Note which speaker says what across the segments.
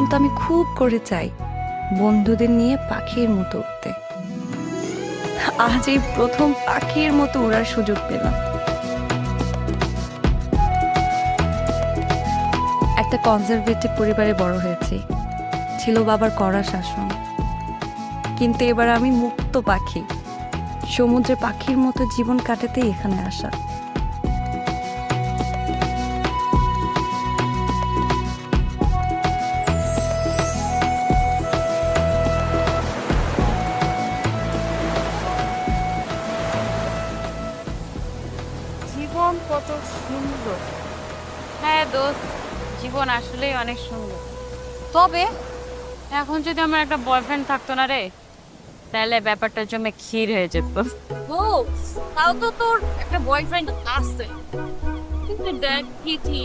Speaker 1: তো আমি খুব করে চাই বন্ধুদের নিয়ে পাখির মতো উঠতে। আজ এই প্রথম পাখির মতো উড়ার সুযোগ পেলাম। একটা কনজারভেটিভ পরিবারে বড় হয়েছি, ছিল বাবার কড়া শাসন। কিন্তু এবার আমি মুক্ত পাখি, সমুদ্রে পাখির মতো জীবন কাটাতেই এখানে আসা।
Speaker 2: জীবন কত সুন্দর। হ্যাঁ দোস্ত, জীবন আসলেই অনেক সুন্দর। তবে এখন যদি আমার একটা বয়ফ্রেন্ড থাকতো না রে, তাহলে ব্যাপারটা জমে ক্ষীর হয়ে যেত। ও তাও তো তোর একটা বয়ফ্রেন্ড আছে, কিন্তু দেখ তিথি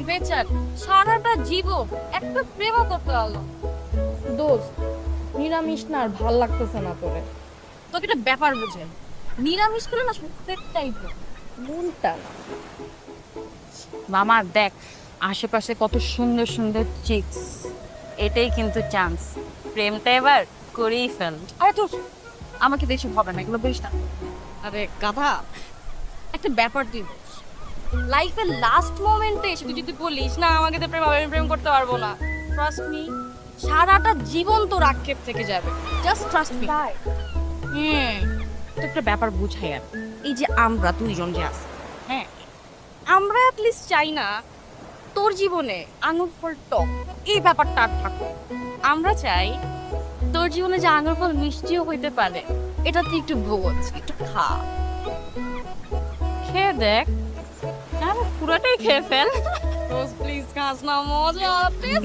Speaker 2: বেচার সারাটা জীবন একটা প্রেমও করতে হলো।
Speaker 3: দোস্ত, নিরামিষ না আর ভাল লাগতেছে না তোরে।
Speaker 2: তোকে একটা ব্যাপার বুঝে, নিরামিষ করে না প্রত্যেকটাই
Speaker 3: মনটা না।
Speaker 2: মামা দেখ আশেপাশে কত সুন্দর সুন্দর চিক্স, এটাই কিন্তু চান্স, প্রেমটা এবার করেই ফেল। আরে তোর আমাকে দেখে হবে না, এগুলো বলিস না। আরে গাধা, একটা ব্যাপার তুই লাইফের লাস্ট মোমেন্টে এসে তুই যদি বলিস না আমাকে তো প্রেম আমি প্রেম করতে পারবো না, ট্রাস্ট মি সারাটা জীবন তোর আক্ষেপ থেকে যাবে। Just trust me. তো একটা ব্যাপার বুঝাই আর, এই যে আমরা দুইজন যে আছি, হ্যাঁ আমরা অ্যাটলিস্ট চাই না তোর জীবনে আঙুর ফল টক এই ব্যাপারটা আর থাকুক। আমরা চাই তোর জীবনে যে আঙুর ফল মিষ্টিও হইতে পারে, এটা তুই একটু বোঝ, একটু খা, খেয়ে দেখ। হ্যাঁ পুরোটাই খেয়ে ফেল। রোজ প্লিজ খাস না, মজা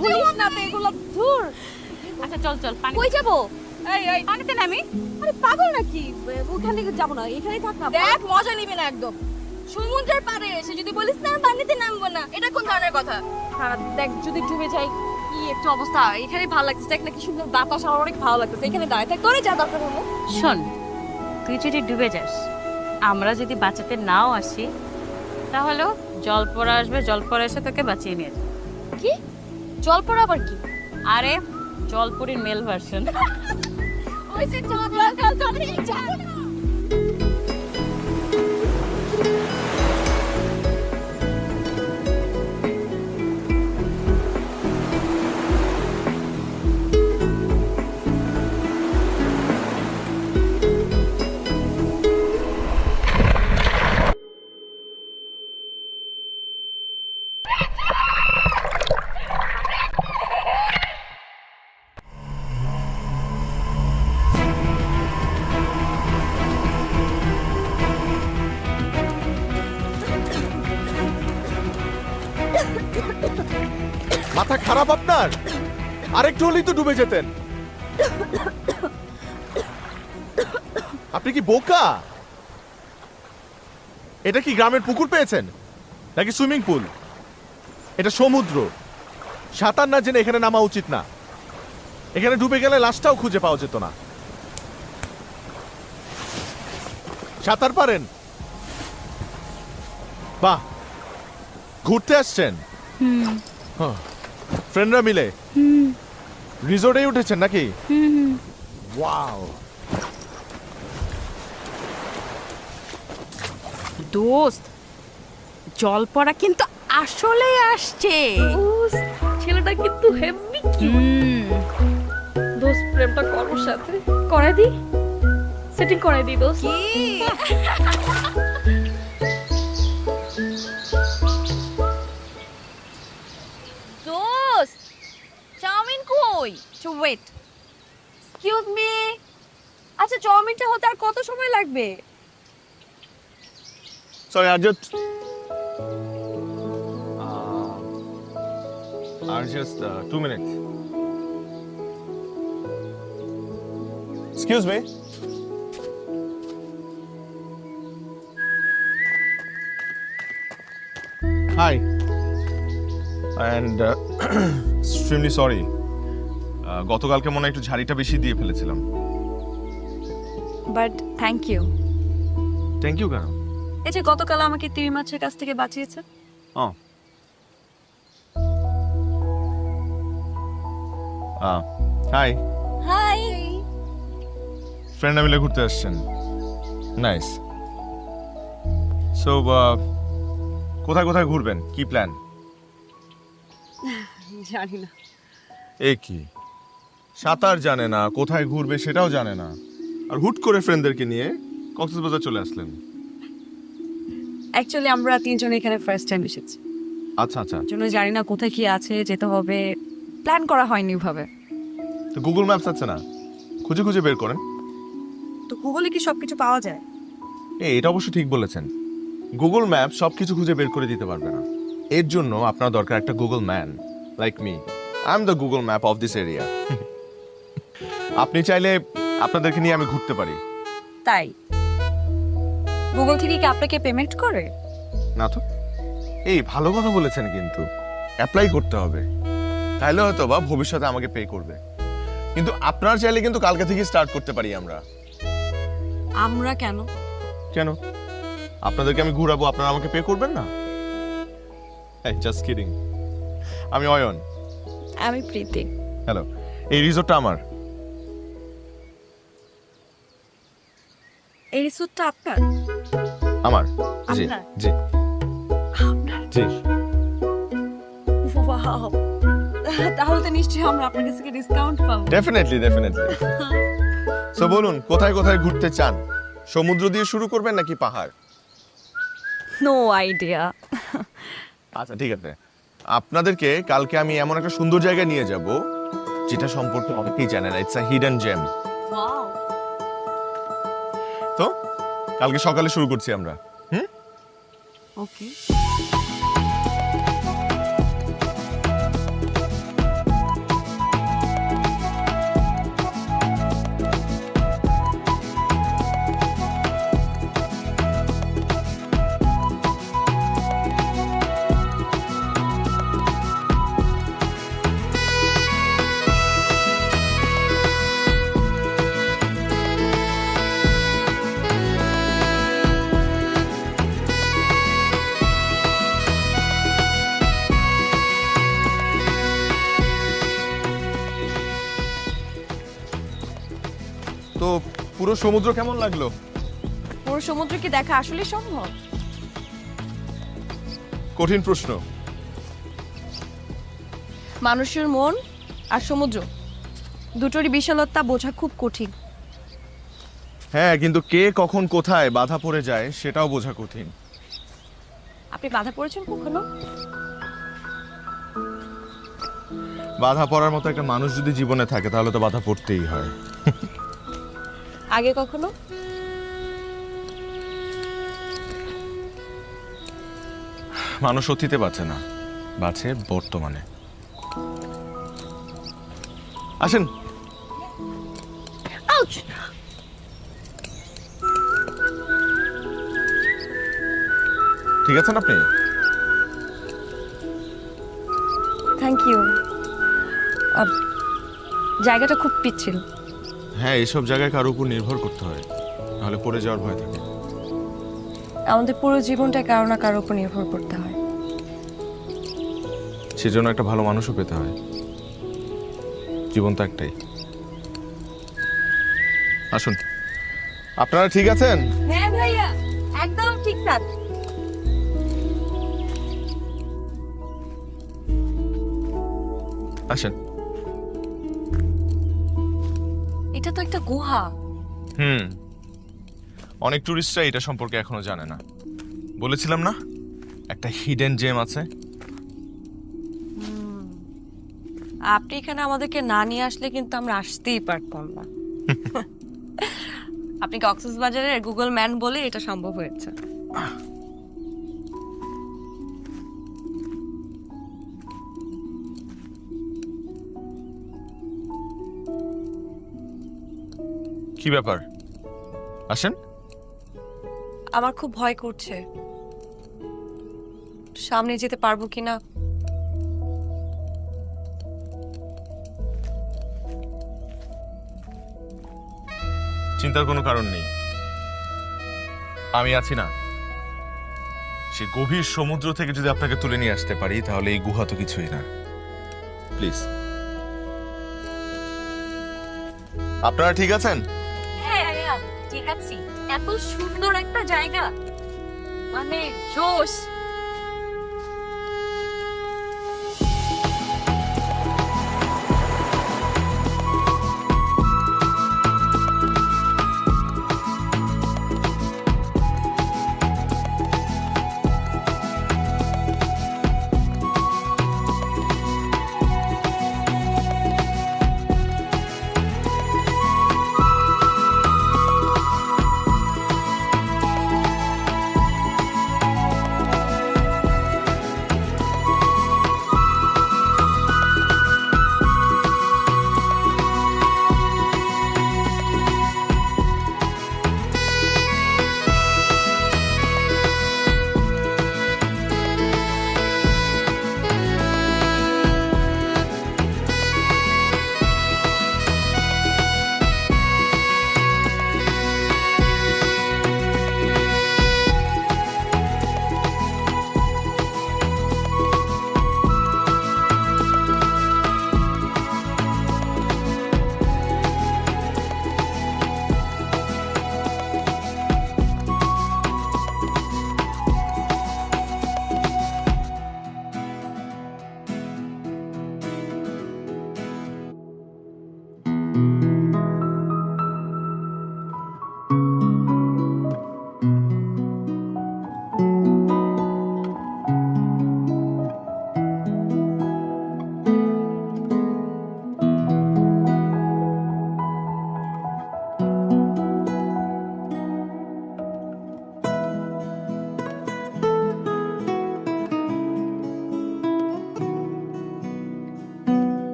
Speaker 2: বলিস না তো এগুলো ধুর। আচ্ছা চল চল পানি কই যাবো? এই এই পানিতে নামি। আরে পাগল নাকি, ওখানে যাবো না, এখানেই থাক না। দেখ মজা নিবি না একদম। সমুদ্রের পাড়ে এসে যদি বলিস না পানিতে নামবো না, এটা কোন ধরনের কথা? দেখ যদি ডুবে যাই কি একটু অবস্থা, এখানে ভালো লাগছে, দেখ না কি সুন্দর বাতাস, আমার অনেক ভালো লাগতেছে, এখানে দাঁড়ায় থাক, তোরে যা দরকার হলো। শোন, তুই যদি ডুবে যাস, আমরা যদি বাঁচাতে নাও আসি, তাহলেও জলপড়া আসবে, জলপড়া এসে তোকে বাঁচিয়ে নিয়ে যাবে। কি জলপড়া আবার কি? আরে জলপরীর মেল ভার্সন। ওই যে চল চল চল চল।
Speaker 4: মাথা খারাপ আপনার? আরেকটু হলেই তো ডুবে যেতেন। আপনি কি বোকা? এটা কি গ্রামের পুকুর পেয়েছেন নাকি সুইমিং পুল? এটা সমুদ্র, সাঁতার না জেনে এখানে নামা উচিত না। এখানে ডুবে গেলে লাশটাও খুঁজে পাওয়া যেত না। সাঁতার পারেন? বাহ, ঘুরতে আসছেন? ফ্রেন্ডরা মিলে রিসোর্টে উঠেছেন নাকি? ওয়াও।
Speaker 2: দোস্ত, জলপড়া কিন্তু আসলে আসছে।
Speaker 3: ছেলেটা কিন্তু হেভি কিউট। দোস্ত, প্রেমটা কর ওর সাথে, করাই দি, সেটিং করাই দি দোস্ত।
Speaker 2: দোস্ত, চাউমিন কই? Wait, excuse me. আচ্ছা চাউমিনটা হতে আর কত সময় লাগবে?
Speaker 4: Sorry, just 2 minutes. Excuse me. Hi. And extremely sorry. গতকালকে মনে হয় একটু ঝাড়িটা বেশি দিয়ে ফেলেছিলাম।
Speaker 1: But thank you.
Speaker 4: Thank you কেন?
Speaker 1: এই যে গতকাল আমাকে তিমি মাছের কাছ থেকে বাঁচিয়েছে।
Speaker 4: ও, হাই,
Speaker 2: হাই।
Speaker 4: ফ্রেন্ডরা মিলে ঘুরতে আসছেন, নাইস। সো কোথায় কোথায় ঘুরবেন, কি প্ল্যান?
Speaker 1: জানি না।
Speaker 4: এ কি, সাঁতার জানে না, কোথায় ঘুরবে সেটাও জানে না, আর হুট করে ফ্রেন্ডদেরকে নিয়ে কক্সবাজার চলে আসলেন।
Speaker 1: অ্যাকচুয়ালি আমরা তিনজন এখানে ফার্স্ট টাইম এসেছি,
Speaker 4: আচ্ছা আচ্ছা,
Speaker 1: জন্য জানি না কোথায় কি আছে, যেতে হবে, প্ল্যান করা হয়নি ওভাবে।
Speaker 4: তো গুগল ম্যাপস আছে না, খুঁজে খুঁজে বের করেন।
Speaker 1: তো গুগলে কি সবকিছু পাওয়া যায়?
Speaker 4: এটা অবশ্য ঠিক বলেছেন, গুগল ম্যাপ সবকিছু খুঁজে বের করে দিতে পারবে না। এর জন্য আপনার দরকার একটা Google man like me. I am the Google map of this area. আপনি চাইলে আপনাদেরকে নিয়ে আমি ঘুরতে পারি।
Speaker 1: তাই গুগল থেকে কি আপনাকে পেমেন্ট করে?
Speaker 4: না তো, ভালো কথা বলেছেন, কিন্তু অ্যাপ্লাই করতে হবে, তাহলে হয়তো বা ভবিষ্যতে আমাকে পে করবে। কিন্তু আপনার চাইলে কিন্তু কালকে থেকে স্টার্ট করতে পারি আমরা।
Speaker 1: আমরা কেন?
Speaker 4: কেন? আপনাদেরকে আমি ঘুরাবো, আপনারা আমাকে পে করবেন না? Just kidding. আমি অয়ন।
Speaker 1: আমি প্রীতি।
Speaker 4: হ্যালো, এই রিসোর্টটা আমার।
Speaker 1: এই রিসোর্টটা আপনার?
Speaker 4: আমার, জি
Speaker 1: আপনার?
Speaker 4: জি জি।
Speaker 1: ওয়াও, তাহলে তো নিশ্চয়ই আমরা আপনার কাছ থেকে ডিসকাউন্ট পাবো।
Speaker 4: Definitely definitely. সো বলুন, কোথায় কোথায় ঘুরতে চান? সমুদ্র দিয়ে শুরু করবেন নাকি পাহাড়?
Speaker 1: No idea.
Speaker 4: আচ্ছা ঠিক আছে, আপনাদেরকে কালকে আমি এমন একটা সুন্দর জায়গায় নিয়ে যাব যেটা সম্পর্কে অনেকেই জানে না। It's a hidden gem.
Speaker 1: Wow,
Speaker 4: তো কালকে সকালে শুরু করছি আমরা।
Speaker 1: ওকে।
Speaker 4: তো পুরো সমুদ্র কেমন লাগলো?
Speaker 1: পুরো সমুদ্র কি দেখা আসলে সম্ভব?
Speaker 4: কঠিন প্রশ্ন।
Speaker 1: মানুষের মন আর সমুদ্র দুটোরই বিশালতা বোঝা খুব কঠিন।
Speaker 4: হ্যাঁ, কিন্তু কে কখন কোথায় বাধা পড়ে যায় সেটাও বোঝা কঠিন।
Speaker 1: আপনি বাধা পড়েছেন কখনো?
Speaker 4: বাধা পড়ার মতো একটা মানুষ যদি জীবনে থাকে তাহলে তো বাধা পড়তেই হয়।
Speaker 1: আগে কখনো?
Speaker 4: মানুষ অতীতে বাঁচে না, বাঁচে বর্তমানে। আসেন। ঠিক আছেন আপনি?
Speaker 1: Thank you. জায়গাটা খুব পিচ্ছিল।
Speaker 4: হ্যাঁ, এইসব জায়গায় কারোর উপর নির্ভর করতে হয়, নাহলে পড়ে যাওয়ার ভয় থাকে।
Speaker 1: আমাদের পুরো জীবনটা কারো না কারোর উপর নির্ভর করতে হয়।
Speaker 4: সেজন্য একটা ভালো মানুষও পেতে হয়। জীবন তো একটাই। আসুন। আপনারা ঠিক আছেন?
Speaker 1: হ্যাঁ ভাইয়া, একদম ঠিকঠাক।
Speaker 4: আসেন।
Speaker 1: এটা তো একটা গুহা।
Speaker 4: অনেক টুরিস্টরা এটা সম্পর্কে এখনো জানে না। বলেছিলাম না, একটা হিডেন জেম আছে।
Speaker 1: আপনি এখানে আমাদেরকে না নিয়ে আসলে কিন্তু আমরা আসতেই পারতাম না। আপনি কক্সবাজারের গুগল ম্যান বলে এটা সম্ভব হয়েছে।
Speaker 4: কি ব্যাপার? আসেন।
Speaker 1: আমার খুব ভয় করছে, সামনে যেতে পারবো কিনা।
Speaker 4: চিন্তার কোনো কারণ নেই, আমি আছি না। সে গভীর সমুদ্র থেকে যদি আপনাকে তুলে নিয়ে আসতে পারি তাহলে এই গুহা তো কিছুই না। প্লিজ আপনারা ঠিক আছেন?
Speaker 1: হ্যাঁ ঠিক আছে। এত সুন্দর একটা জায়গা, মানে জোশ।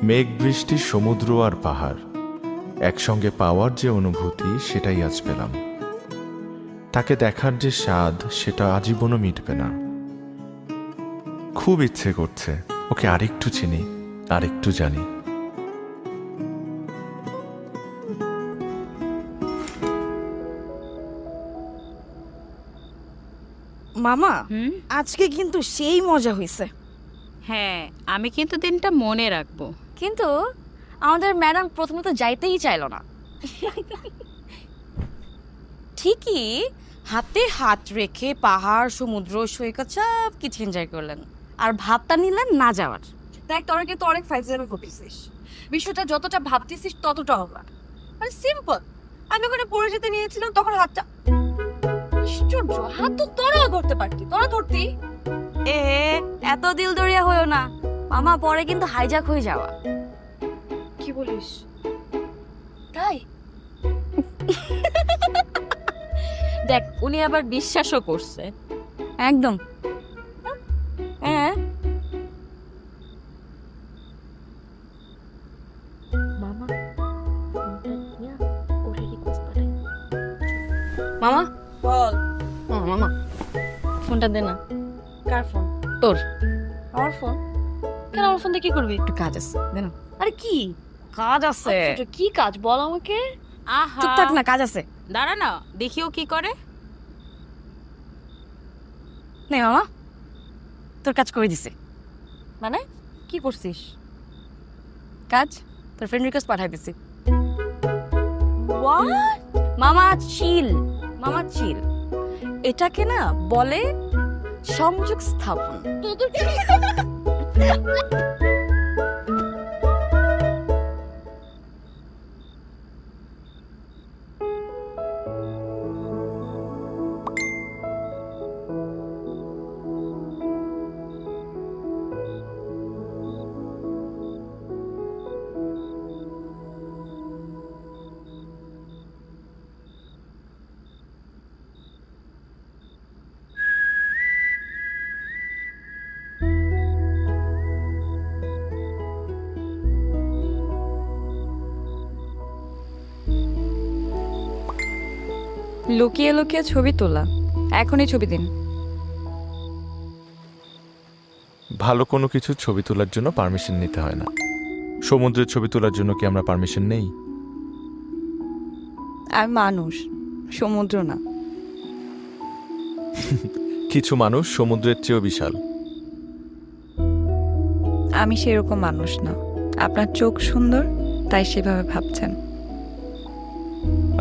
Speaker 5: মেঘ, বৃষ্টি, সমুদ্র আর পাহাড় একসঙ্গে পাওয়ার যে অনুভূতি, সেটাই আজ পেলাম। তাকে দেখার যে স্বাদ, সেটা আজীবনও মিটবে না। খুব ইচ্ছে করছে ওকে আরেকটু চিনি, আরেকটু জানি।
Speaker 6: মামা,
Speaker 2: হুম?
Speaker 6: আজকে কিন্তু সেই মজা হয়েছে।
Speaker 2: হ্যাঁ, আমি কিন্তু দিনটা মনে রাখবো।
Speaker 1: কিন্তু আমাদের ম্যাডাম প্রথমে তো যাইতেই চাইলো না।
Speaker 6: ঠিকই, হাতে হাত রেখে পাহাড়, সমুদ্র, সৈকত সব কিছু এনজয় করলেন, আর ভাবটা নিলেন না যাওয়ার। দেখ, তোরা কিন্তু অনেক ফাইজলামি করতেছিস। বিষয়টা যতটা ভাবতেছিস ততটা হবে। মানে সিম্পল, আমি ওখানে পড়ে যেতে নিয়েছিলাম, তখন হাতটা আশ্চর্য, হাত তো তোরাও ধরতে পারতি, তোরা ধরতি।
Speaker 1: এত দিল দরিয়া হয়েও না মামা, পরে কিন্তু হাইজ্যাক হয়ে যাওয়া।
Speaker 6: কি বলিস?
Speaker 1: তাই
Speaker 2: দেখ, উনি আবার বিশ্বাসও করছে।
Speaker 1: একদম। হ্যাঁ,
Speaker 6: মামা,
Speaker 1: মামা
Speaker 6: বল।
Speaker 1: মামা ফোনটা দে না।
Speaker 6: কার ফোন?
Speaker 1: তোর।
Speaker 6: আমার ফোন?
Speaker 1: কেন আমার ফোন দিয়ে কি করবি? একটু কাজ আছে, দে না।
Speaker 6: আরে কি
Speaker 1: কাজ আছে।
Speaker 6: কি কাজ বল আমাকে।
Speaker 2: আহা,
Speaker 1: চুপ থাক না, কাজ আছে।
Speaker 2: দাঁড়া না, দেখিও কি করে।
Speaker 1: নে মামা, তোর কাজ করে দিছে।
Speaker 6: মানে কি করছিস?
Speaker 1: কাজ তোর ফ্রেন্ড রিকোয়েস্ট পাঠাই দিছি।
Speaker 6: হোয়াট?
Speaker 1: মামা চিল, মামা চিল। এটাকে না বলে সংযোগ স্থাপন। লুকিয়ে লুকিয়ে ছবি তোলা, এখনই ছবি দিন।
Speaker 5: ভালো কোনো কিছু ছবি তোলার জন্য পারমিশন নিতে হয় না। সমুদ্রের ছবি তোলার জন্য কি আমরা পারমিশন নেই?
Speaker 1: আমি মানুষ, সমুদ্র না।
Speaker 5: কিছু মানুষ সমুদ্রের চেয়েও বিশাল।
Speaker 1: আমি সেরকম মানুষ না। আপনার চোখ সুন্দর, তাই সেভাবে ভাবছেন।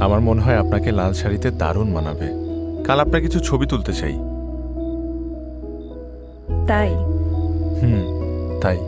Speaker 5: আমার মনে হয় আপনাকে লাল শাড়িতে দারুণ মানাবে। কাল আপনার কিছু ছবি তুলতে চাই।
Speaker 1: তাই
Speaker 5: তাই।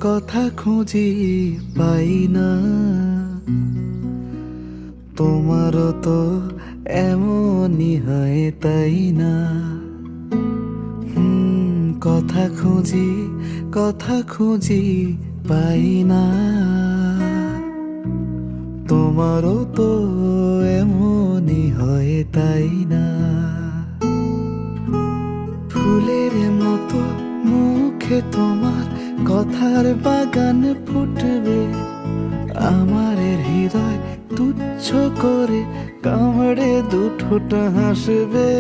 Speaker 7: কথা খুঁজি পাই না, তোমারও তো এমনই হয় তাই না? কথা খুঁজি পাই না, তোমারও তো এমনই হয় তাই না? ফুলের মতো মুখে তোমার কথার বাগান ফুটবে, আমার হৃদয় তুচ্ছ করে কামড়ে দুঠোটা হাসবে।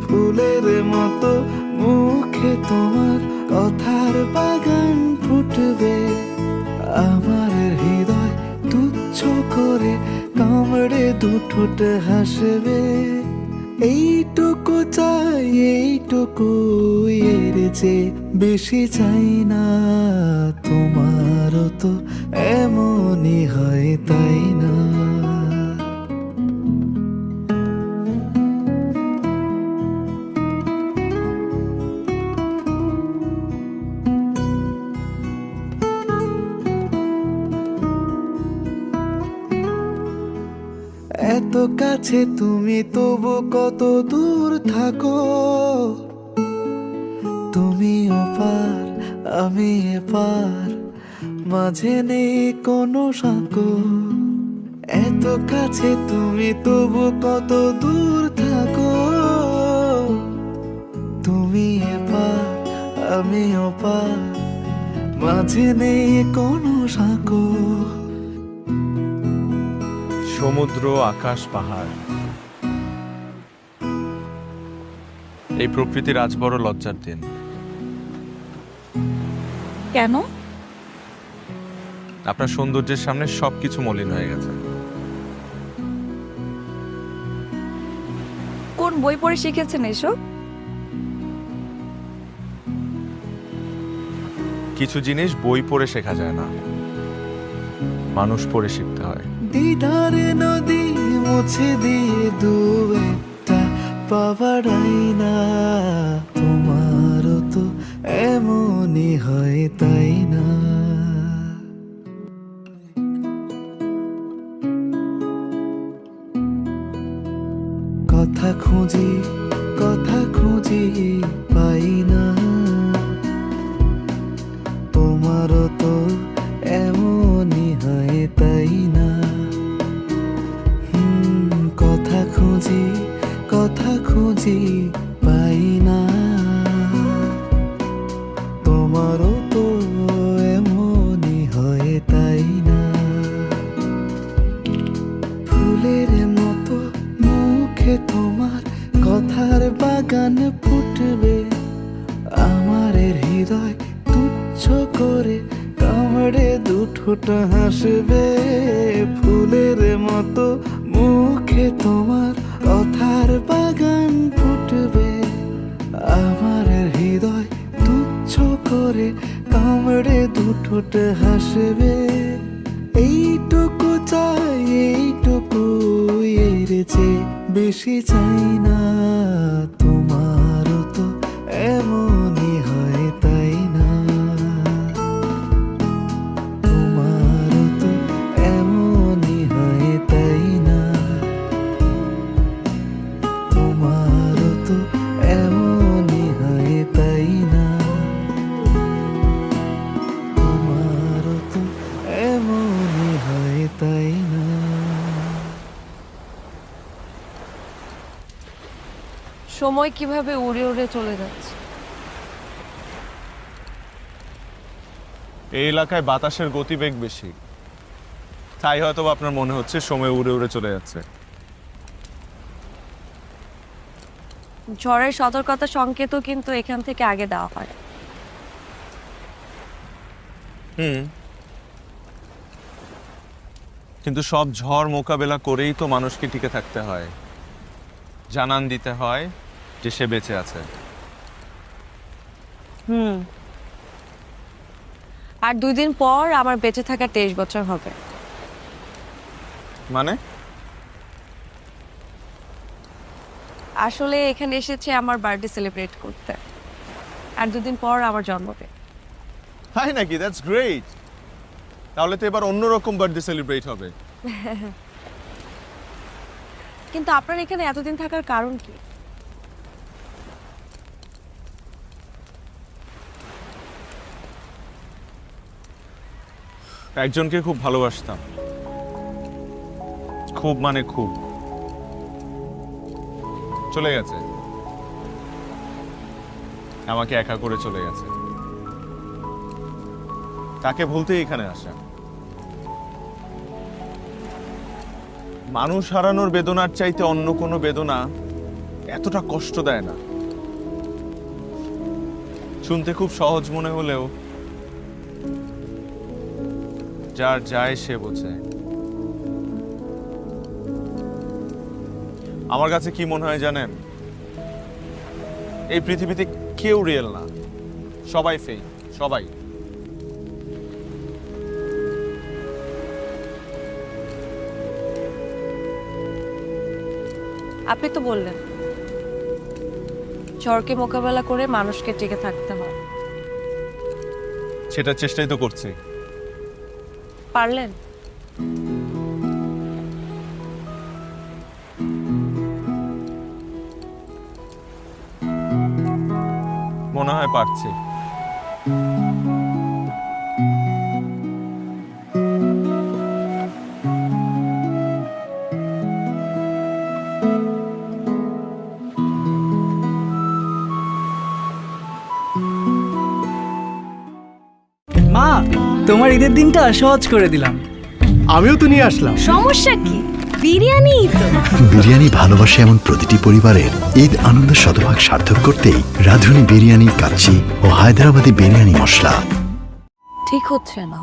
Speaker 7: ফুলের মতো মুখে তোমার কথার বাগান ফুটবে, আমার হৃদয় তুচ্ছ করে কামড়ে দুঠোটা হাসবে। এইটুকু চাই, এইটুকু এর যে বেশি চাই না, তোমারও তো এমনই হয় তাই না? এত কাছে তুমি তবু কত দূর থাকো, তুমি ওপার আমি এপার, মাঝে নেই কোনো সাঁকো। এত কাছে তুমি তবু কত দূর থাকো, তুমি এপার আমি ওপার, মাঝে নেই কোনো সাঁকো।
Speaker 4: সমুদ্র, আকাশ, পাহাড়, এই প্রকৃতির আজ বড় লজ্জার দিন।
Speaker 1: কেন?
Speaker 4: আপনার সৌন্দর্যের সামনে সবকিছু মলিন হয়ে গেছে।
Speaker 1: কোন বই পড়ে শিখেছেন এসব?
Speaker 4: কিছু জিনিস বই পড়ে শেখা যায় না, মানুষ পড়ে শিখতে হয়।
Speaker 7: দিদারে নদী মুছে দিয়ে দু একটা পাবাড়াই না, তোমারও তো এমনই হয় তাই না? কথা খুঁজি পাই না, তোমারও তো এমনই হয় তাই না? কথা খুঁজি পাই না, তোমারও তো এমনই হয় তাই না? ফুলের মতো মুখে তোমার কথার বাগান ফুটবে, আমার হৃদয় তুচ্ছ করে কামড়ে দুঠোটা হাসবে। ফুলের মতো মুখে তোমার কথার বাগান ফুটবে, আমার হৃদয় তুচ্ছ করে কামড়ে দুঠোটা হাসবে। এইটুকু চাই, এইটুকু এর যে বেশি চাই না, তোমারও তো এমনই হয় তাই না? তোমারও তো এমনই হয় তাই না? তোমারও তো এমনই হয় তাই না? তোমারও তো এমনই হয় তাই না?
Speaker 1: সময় কিভাবে উড়ে উড়ে চলে যাচ্ছে।
Speaker 4: এই এলাকায় বাতাসের গতিবেগ বেশি, তাই হয়তো বা আপনার মনে হচ্ছে সময় উড়ে উড়ে চলে যাচ্ছে।
Speaker 1: ঝড়ের সতর্কতা সংকেতও কিন্তু এখান থেকে আগে দেওয়া হয়।
Speaker 4: কিন্তু সব ঝড় মোকাবেলা করেই তো মানুষকে টিকে থাকতে হয়, জানান দিতে হয় যে সে বেঁচে আছে।
Speaker 1: আর 2 দিন পর আমার বেঁচে থাকা 23 বছর হবে।
Speaker 4: মানে
Speaker 1: আসলে এখানে এসেছে আমার বার্থডে সেলিব্রেট করতে, আর 2 দিন পর আমার জন্মদিন।
Speaker 4: তাই নাকি? That's great. তাহলে তো এবার অন্যরকম বার্থডে সেলিব্রেট হবে।
Speaker 1: কিন্তু আপনার এখানে এতদিন থাকার কারণ কি?
Speaker 4: একজনকে খুব ভালোবাসতাম, খুব মানে খুব। চলে গেছে, আমাকে একা করে চলে গেছে। তাকে ভুলতেই এখানে আসা। মানুষ হারানোর বেদনার চাইতে অন্য কোনো বেদনা এতটা কষ্ট দেয় না। শুনতে খুব সহজ মনে হলেও যার যায় সে বোঝে। আমার কাছে কি মনে হয় জানেন? এই পৃথিবীতে কেউ রিয়েল না, সবাই ফেক, সবাই।
Speaker 1: আপনি তো বললেন ঝড়কে মোকাবেলা করে মানুষকে টিকে থাকতে হয়।
Speaker 4: সেটার চেষ্টাই তো করছি।
Speaker 1: পারলেন?
Speaker 4: মনে হয় পারছি।
Speaker 8: মা, তোমার ঈদের দিনটা সহজ করে দিলাম।
Speaker 7: আমিও তো নিয়ে আসলাম।
Speaker 6: সমস্যা কি? বিরিয়ানি তো।
Speaker 9: বিরিয়ানি ভালোবাসে এমন প্রতিটি পরিবারের ঈদ আনন্দ শতভাগ সার্থক করতেই রাঁধুনি বিরিয়ানি, কাচ্চি ও হায়দ্রাবাদি বিরিয়ানি মশলা।
Speaker 1: ঠিক হচ্ছে না।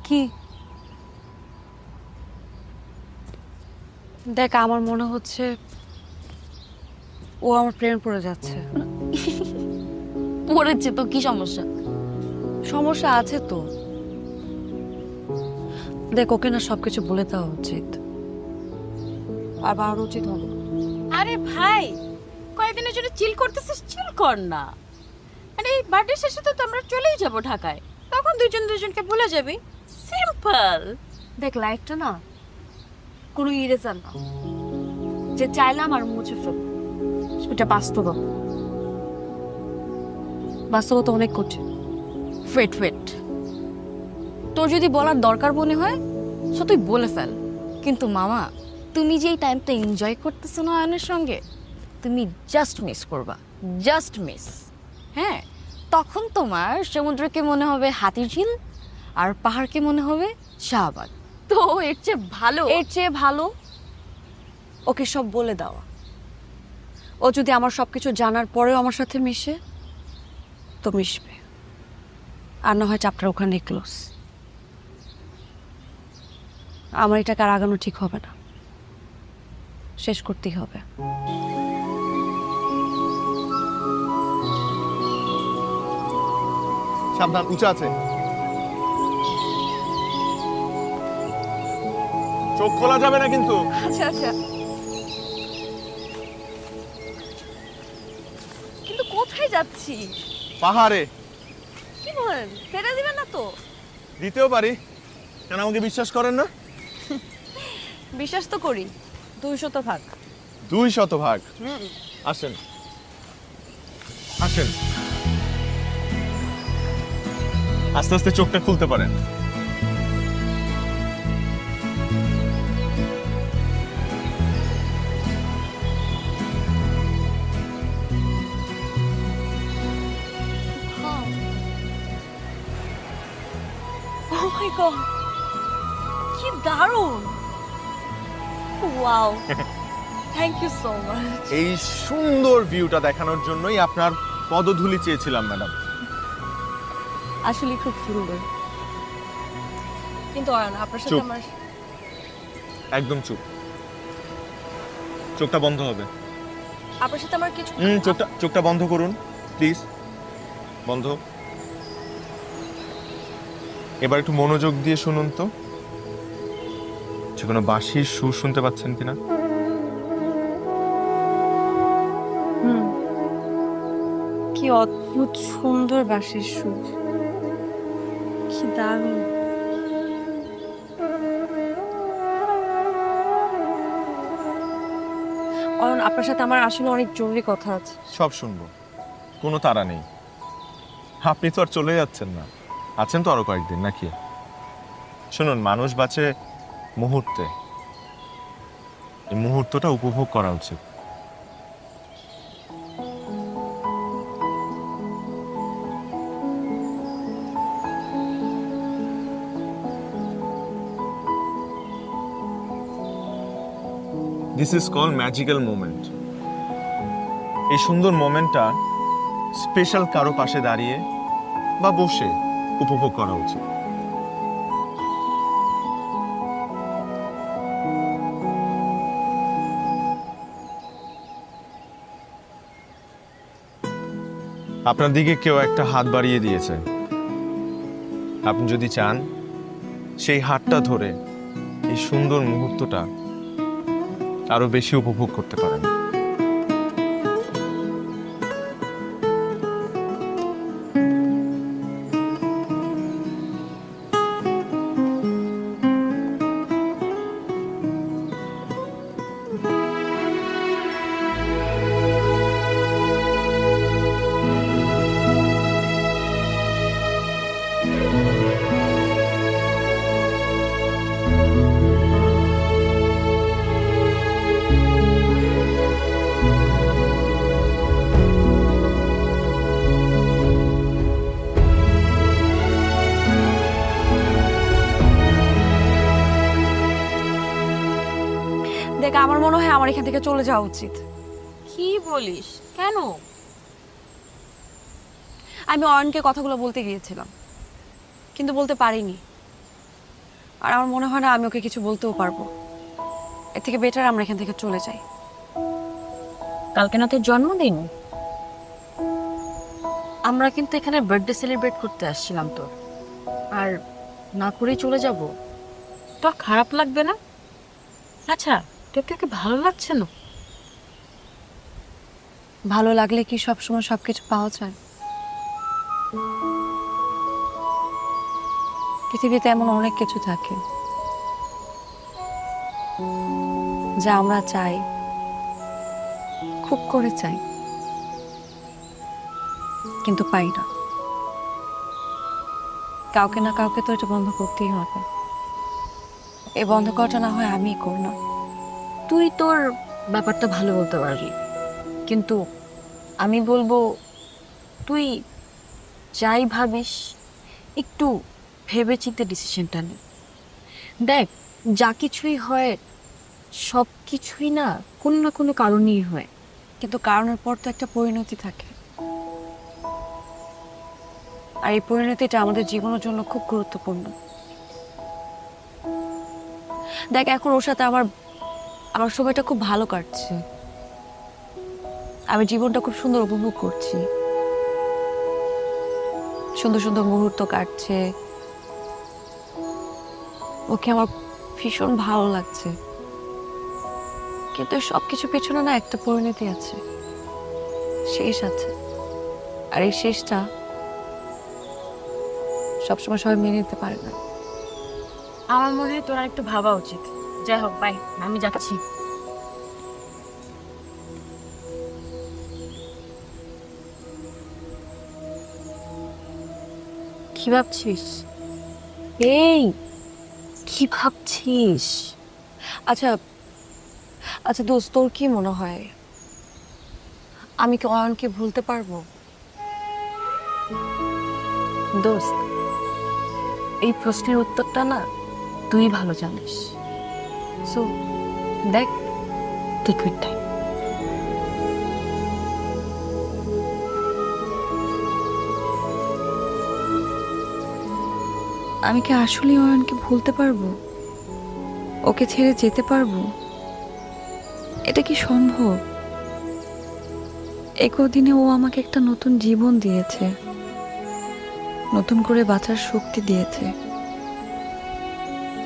Speaker 1: কি? দেখ, আমার মনে হচ্ছে ও আমার প্রেমে পড়ে যাচ্ছে।
Speaker 6: পড়েছে তো কি সমস্যা?
Speaker 1: সমস্যা আছে তো। দেখ, ওকে না সবকিছু বলে দেওয়া উচিত, আর বাড়ানো উচিত হবে।
Speaker 2: আরে ভাই, কয়েকদিনের জন্য চিল করতেছিস, চিল কর না। আরে এই বার্থডে শেষে তো আমরা চলেই যাব ঢাকায়, তখন দুজনকে ভুলে যাবি। সিম্পল।
Speaker 1: দেখ, লাইফটা না কোনো ইরেজার না যে চাইলাম আর মুছে ফেলব। এটা বাস্তবতা অনেক কঠিন।
Speaker 6: ওয়েট, তোর যদি বলার দরকার মনে হয় সো তুই বলে ফেল। কিন্তু মামা, তুমি যে এই টাইমটা এনজয় করতেছো না আয়নের সঙ্গে, তুমি জাস্ট মিস করবা, জাস্ট মিস। হ্যাঁ, তখন তোমার সমুদ্রকে মনে হবে হাতির ঝিল, আর পাহাড়কে মনে হবে শাহবাগ। তো এর চেয়ে ভালো
Speaker 1: ওকে সব বলে দেওয়া। ও যদি আমার সবকিছু জানার পরেও আমার সাথে মিশে, তো মিশবে, আর না হয় চ্যাপ্টার ওখানে ক্লোজ। আমার এটাকে আর আগানো ঠিক হবে না, শেষ করতেই হবে।
Speaker 4: সাবধান, উঁচা আছে। চোখ খোলা যাবে না কিন্তু।
Speaker 1: আচ্ছা,
Speaker 6: কিন্তু কোথায় যাচ্ছি?
Speaker 4: পাহাড়ে।
Speaker 6: কি বলেন? ফেলে দিবেন না তো?
Speaker 4: দিতেও পারি, কেন আমাকে বিশ্বাস করেন না?
Speaker 1: বিশ্বাস তো করি, 200 ভাগ।
Speaker 4: 200 ভাগ। আসেন আসেন, আস্তে আস্তে চোখটা খুলতে পারেন।
Speaker 1: Oh my God, কি দারুণ! Wow,
Speaker 6: thank you so much.
Speaker 4: এই সুন্দর ভিউটা দেখানোর জন্যই আপনার পদধূলি চেয়েছিলাম ম্যাডাম।
Speaker 1: আসলে খুব সুন্দর, কিন্তু অয়ন আপনার সাথে
Speaker 4: চুপ।
Speaker 1: আমার
Speaker 4: একদম চুপ, চোখটা বন্ধ হবে।
Speaker 1: আপনার সাথে আমার কিছু
Speaker 4: চোখটা বন্ধ করুন প্লিজ, বন্ধ। এবার একটু মনোযোগ দিয়ে শুনুন তো, যে কোনো বাঁশির সুর শুনতে পাচ্ছেন কিনা?
Speaker 1: কি অদ্ভুত সুন্দর বাঁশির সুর, কি দারুণ। অয়ন আপনার সাথে আমার আসলে অনেক জরুরি কথা আছে।
Speaker 4: সব শুনবো, কোনো তাড়া নেই। আপনি তো আর চলে যাচ্ছেন না, আছেন তো আরো কয়েকদিন নাকি? শুনুন, মানুষ বাঁচে মুহূর্তে, এই মুহূর্তটা উপভোগ করা উচিত। This is call magical moment. এই সুন্দর মোমেন্টটা স্পেশাল কারো পাশে দাঁড়িয়ে বা বসে উপভোগ করা উচিত। আপনার দিকে কেউ একটা হাত বাড়িয়ে দিয়েছে, আপনি যদি চান সেই হাতটা ধরে এই সুন্দর মুহূর্তটা আরো বেশি উপভোগ করতে পারেন।
Speaker 1: দেখ, আমার মনে হয় আমার এখান থেকে চলে যাওয়া উচিত।
Speaker 6: কি বলিস? কেন?
Speaker 1: আমি অয়নকে কথাগুলো বলতে গিয়েছিলাম, কিন্তু বলতে পারিনি। আর আমার মনে হয় না আমি ওকে কিছু বলতেও পারবো। এর থেকে বেটার আমরা এখান থেকে চলে যাই।
Speaker 6: কালকে না তোর জন্মদিন, আমরা কিন্তু এখানে বার্থডে সেলিব্রেট করতে আসছিলাম তোর, আর না করেই চলে যাব? তোর খারাপ লাগবে না? আচ্ছা, তোকে ভালো লাগছে না?
Speaker 1: ভালো লাগলে কি সবসময় সবকিছু পাওয়া যায়? পৃথিবীতে এমন অনেক কিছু থাকে যা আমরা চাই, খুব করে চাই, কিন্তু পাই না। কাউকে না কাউকে তো এটা বন্ধ করতেই হবে। এই বন্ধ করাটা না হয় আমিই করলাম।
Speaker 6: তুই তোর ব্যাপারটা ভালো বলতে পারবি, কিন্তু আমি বলবো তুই যাই ভাবিস একটু ভেবেচিন্তে ডিসিশনটা নে। দেখ, যা কিছুই হয় সব কিছুই না কোনো না কোনো কারণেই হয়,
Speaker 1: কিন্তু কারণের পর তো একটা পরিণতি থাকে, আর এই পরিণতিটা আমাদের জীবনের জন্য খুব গুরুত্বপূর্ণ। দেখ, এখন ওর সাথে আমার সময়টা খুব ভালো কাটছে, আমি জীবনটা খুব সুন্দর উপভোগ করছি, সুন্দর সুন্দর মুহূর্ত কাটছে, ওকে আমার ভীষণ ভালো লাগছে। কিন্তু সবকিছু পেছনে না একটা পরিণতি আছে, শেষ আছে, আর এই শেষটা সবসময় সবাই মেনে নিতে পারে না।
Speaker 6: আমার মনে হয় তোর একটু ভাবা উচিত। যাই হোক, বাই, আমি যাচ্ছি। কি ভাবছিস? এই, কি ভাবছিস?
Speaker 1: আচ্ছা আচ্ছা দোস্ত, তোর কি মনে হয় আমি কি অয়নকে ভুলতে পারবো?
Speaker 6: দোস্ত, এই প্রশ্নের উত্তরটা না তুই ভালো জানিস। সো দেখ, টেক ইউর টাইম।
Speaker 1: আমি কি আসলে অয়নকে ভুলতে পারবো? ওকে ছেড়ে যেতে পারবো? এটা কি সম্ভব? একদিনে ও আমাকে একটা নতুন জীবন দিয়েছে, নতুন করে বাঁচার শক্তি দিয়েছে,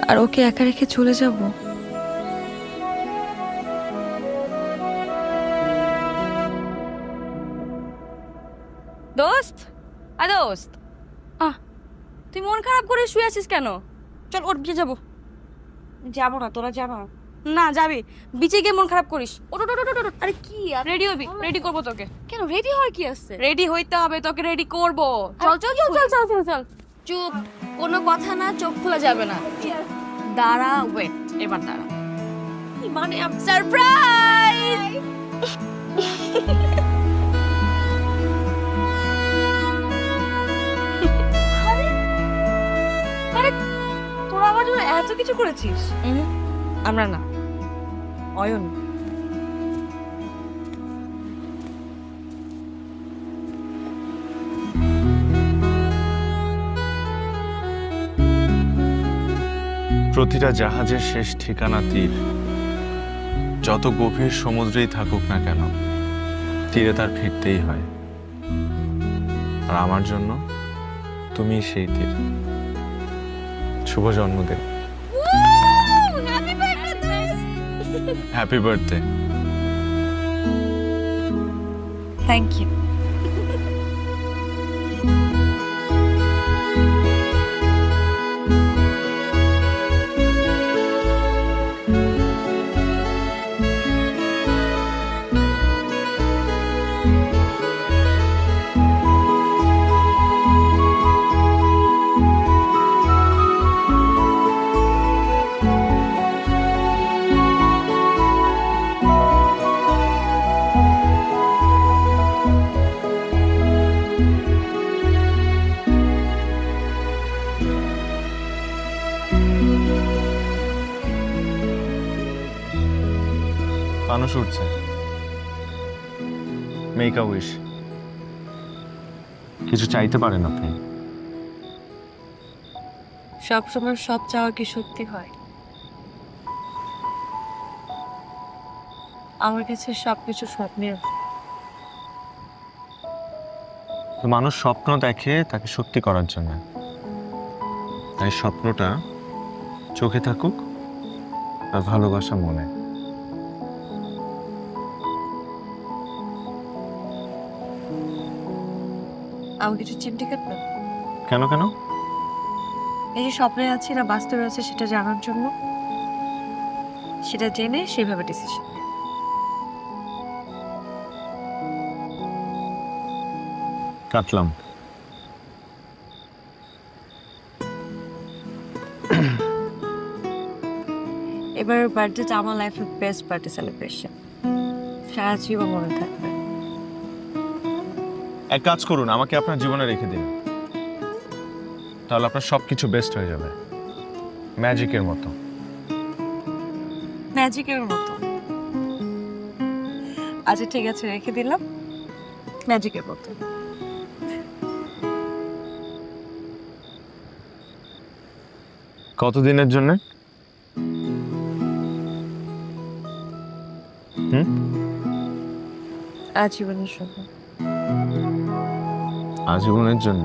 Speaker 1: আর ওকে একা রেখে চলে যাব?
Speaker 6: দোস্ত, দোস্ত, তুই মন খারাপ করে শুয়ে আছিস কেন? চল ওর বিচে যাবো। যাবো না, তোরা যাবো না? যাবি বিচে গিয়ে মন খারাপ করিস। ওট ওট ওট ওট, ওট। আরে কি রেডি হবি? রেডি করবো তোকে। কেন রেডি হওয়ার কি আছে? রেডি হইতে হবে, তোকে রেডি করবো। চল চল চল চল চল চল চল। চুপ, কোনো কথা না, চোখ খোলা যাবে না। দাঁড়া, ওয়েট, এবার দাঁড়া। মানে সারপ্রাইজ!
Speaker 3: তোরা আমার জন্য এত কিছু করেছিস।
Speaker 6: আমরা না, অয়ন।
Speaker 5: প্রতিটা জাহাজের শেষ ঠিকানা তীর। যত গভীর সমুদ্রেই থাকুক না কেন, তীরে তার ফিরতেই হয়। আর আমার জন্য তুমি সেই তীর। শুভ জন্মদিন। Happy birthday.
Speaker 1: Thank you.
Speaker 5: মানুষ উঠছে। Make a wish. কিছু চাইতে পারেন আপনি।
Speaker 3: সবসময় সব চাওয়া কি সত্যি হয়? আমার কাছে সবকিছু স্বপ্নের।
Speaker 5: মানুষ স্বপ্ন দেখে তাকে সত্যি করার জন্য। তাই স্বপ্নটা চোখে থাকুক আর ভালোবাসা মনে।
Speaker 3: আমি কিছু চিমটি কাটবে?
Speaker 5: কেন কেন?
Speaker 3: এই যে স্বপ্নে আছি না বাস্তবে আছে সেটা জানার জন্য, সেটা জেনে সেইভাবে ডিসিশন।
Speaker 5: কাটলাম।
Speaker 3: এবার বার্থডেটা আমার লাইফের বেস্ট বার্থডে সেলিব্রেশন, সারা জীবন মনে থাকবে।
Speaker 5: এক কাজ করুন, আমাকে আপনার জীবনে রেখে দিন, তাহলে আপনার সবকিছু বেস্ট হয়ে যাবে, ম্যাজিকের মতো।
Speaker 3: ম্যাজিকের মতো? আচ্ছা ঠিক আছে, রেখে দিলাম ম্যাজিকের মতো।
Speaker 5: কতদিনের জন্য?
Speaker 3: আজীবনের জন্য।
Speaker 5: আজীবনের জন্য?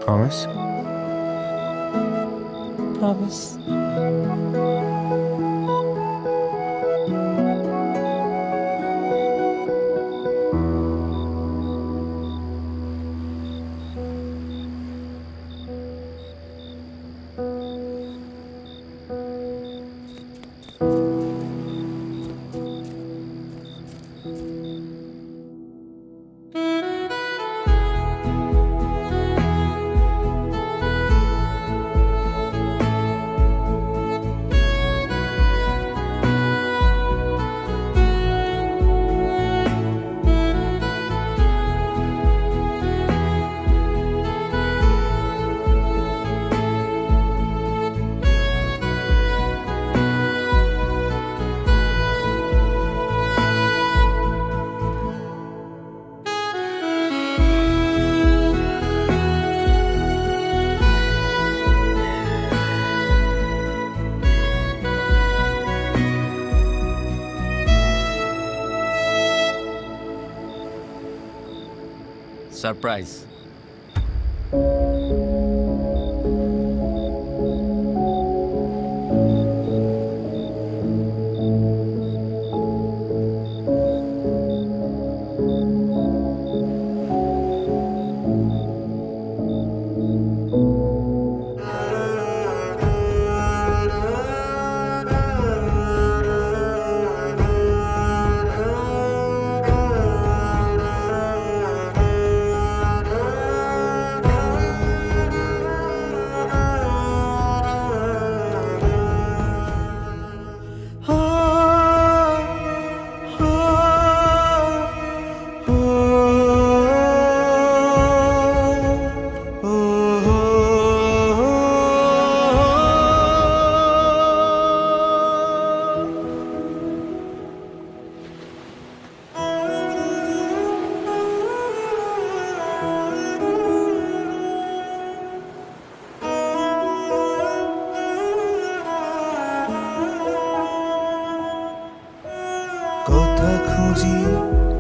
Speaker 5: প্রমিস?
Speaker 3: প্রমিস।
Speaker 10: সারপ্রাইজ।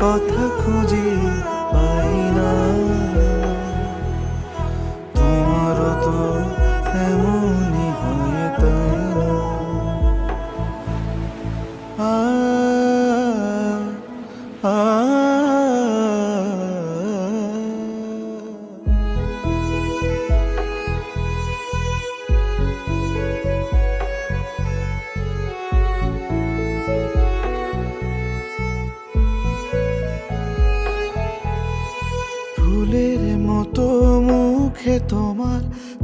Speaker 7: কথা খুঁজি পাই না, তোমারও তো এমনই হয় তাই না? আ আ ফুলের মতো মুখে তোমার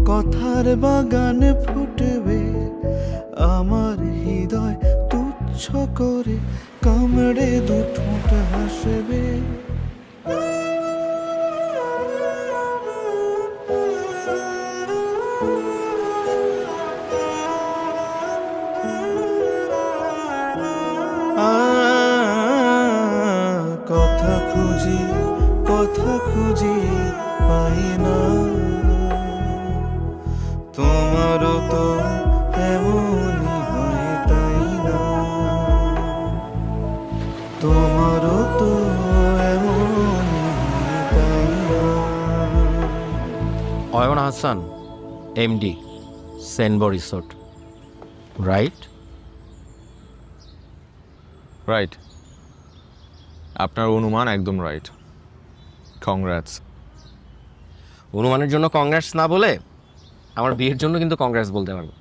Speaker 7: কথার বাগান ফুটবে, আমার হৃদয় তুচ্ছ করে কামড়ে দুঠোঁট হাসবে। কথা খুঁজি পাই না, তোমারও তো এমনই হয় তাই না? তোমারও তো এমনই হয় তাই না?
Speaker 10: Ayan Hasan, MD, Senbo resort, right?
Speaker 4: Right, আপনার অনুমান একদম রাইট। কংগ্রাটস।
Speaker 10: অনুমানের জন্য কংগ্রেস না বলে আমার বিয়ের জন্য কিন্তু কংগ্রেস বলতে পারবো।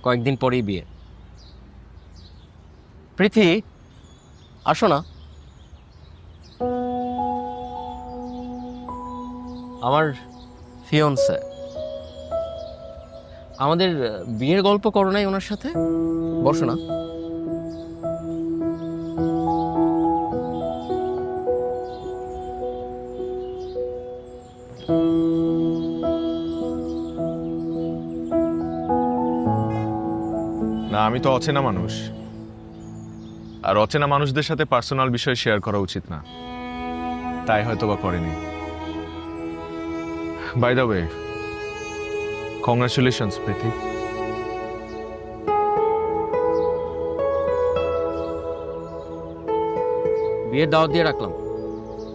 Speaker 10: কয়েকদিন পরেই বিয়ে। প্রীতি, আসো না। আমার ফিয়ন্সে। আমাদের বিয়ের গল্প করো নাই ওনার সাথে? বসো না।
Speaker 4: না, আমি তো অচেনা মানুষ, আর অচেনা মানুষদের সাথে পার্সোনাল বিষয় শেয়ার করা উচিত না, তাই হয়তো বা করেনি। বাই দ্য ওয়ে, কংগ্রাচুলেশনস প্রীতি।
Speaker 10: বিয়ের দাওয়াত দিয়ে রাখলাম,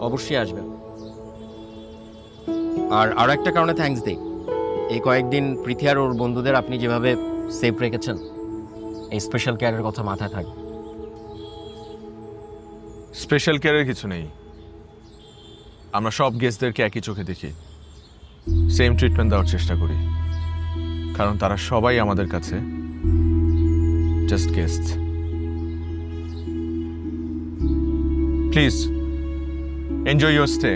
Speaker 10: অবশ্যই আসবেন। আর আরো একটা কারণে থ্যাঙ্কস দিই, এই কয়েকদিন প্রীতি আর ওর বন্ধুদের আপনি যেভাবে সেফ রেখেছেন, এই স্পেশাল কেয়ারের কথা মাথায় থাকবে।
Speaker 4: স্পেশাল কেয়ারের কিছু নেই, আমরা সব গেস্টদেরকে একই চোখে দেখি, সেম ট্রিটমেন্ট দেওয়ার চেষ্টা করি, কারণ তারা সবাই আমাদের কাছে just guest. Please enjoy your stay,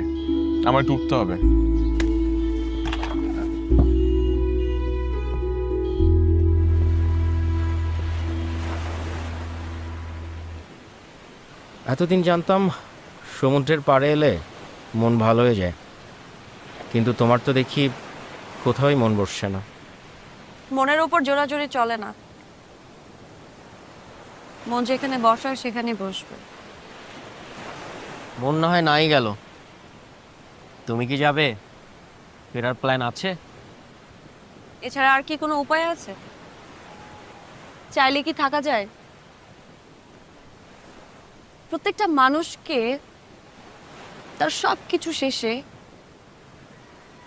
Speaker 4: আমার একটু উঠতে হবে।
Speaker 10: এতদিন জানতাম সমুদ্রের পাড়ে এলে মন ভালো হয়ে যায়, কিন্তু তোমার তো দেখি কোথাওই মন বসছে না।
Speaker 1: মনের ওপর জোরাজোরি চলে না, মন যেখানে বসার সেখানে বসবে।
Speaker 10: মন না হয় নাই গেল, তুমি কি যাবে? ফেরার প্ল্যান আছে?
Speaker 1: এছাড়া আর কি কোনো উপায় আছে? চাইলে কি থাকা যায়? প্রত্যেকটা মানুষকে তার সব কিছু শেষে